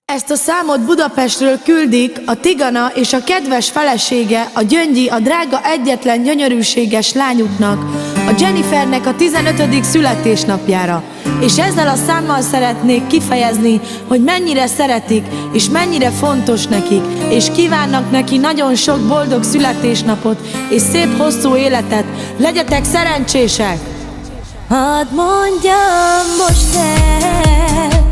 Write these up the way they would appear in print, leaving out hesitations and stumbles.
Ezt a számot Budapestről küldik a Tigana és a kedves felesége, a Gyöngyi, a drága egyetlen gyönyörűséges lányuknak, a Jennifernek a 15. születésnapjára. És ezzel a számmal szeretnék kifejezni, hogy mennyire szeretik, és mennyire fontos nekik, és kívánnak neki nagyon sok boldog születésnapot, és szép hosszú életet. Legyetek szerencsések! Hadd mondjam most el,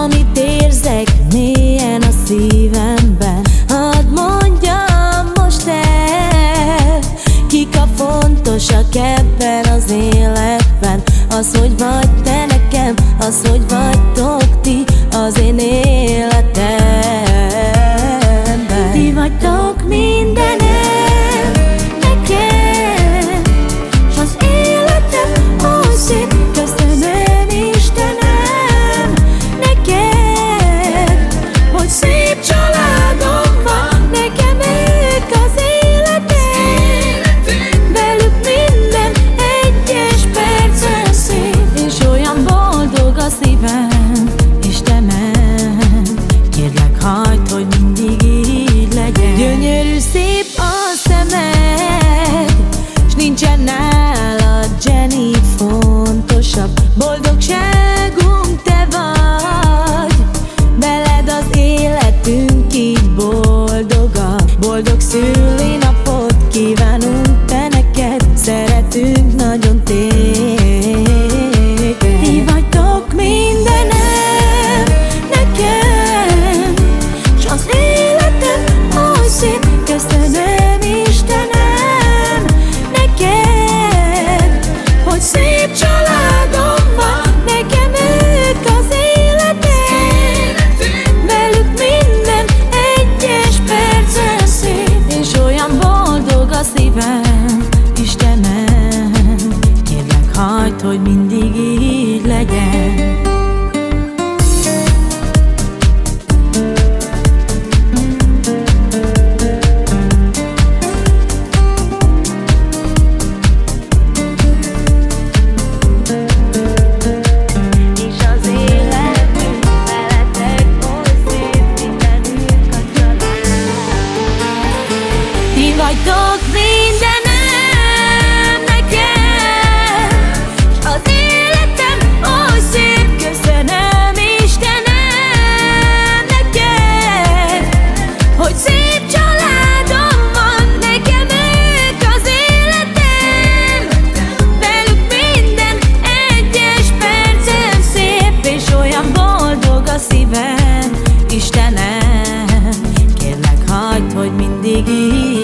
amit érzek mélyen a szívemben. Hadd mondjam most el, kik a fontosak ebben az életben. Az, hogy vagy te nekem, az, hogy vagytok ti az én életemben. Ti vagytok mindenem nekem, s az életem oly szép. Köszönöm Istenem neked, hogy szép családom van. Nekem ők az életem, velük minden egyes percen szép, és olyan boldog a szívem. Istenem, kérlek hagyd, hogy mindig így legyen. Gyönyörű szép a szemed, s nincsen nálad Jenny fontosabb. Boldogságunk te vagy, veled az életünk így boldogabb. Boldog szülinapot kívánunk te neked, szeretünk nagyon téged. Ti vagytok mindenem nekem, s az életem oly szép. Köszönöm Istenem neked, hogy szép családom van. Nekem ők az életem, velük minden egyes percen szép, és olyan boldog a szívem. Istenem, kérlek hagyd, hogy mindig így legyen. Ti vagytok mindenem nekem, s az életem oly szép. Köszönöm Istenem neked, hogy szép családom van. Nekem ők az életem, velük minden egyes percem szép, és olyan boldog a szívem. Istenem, kérlek hagyd, hogy mindig így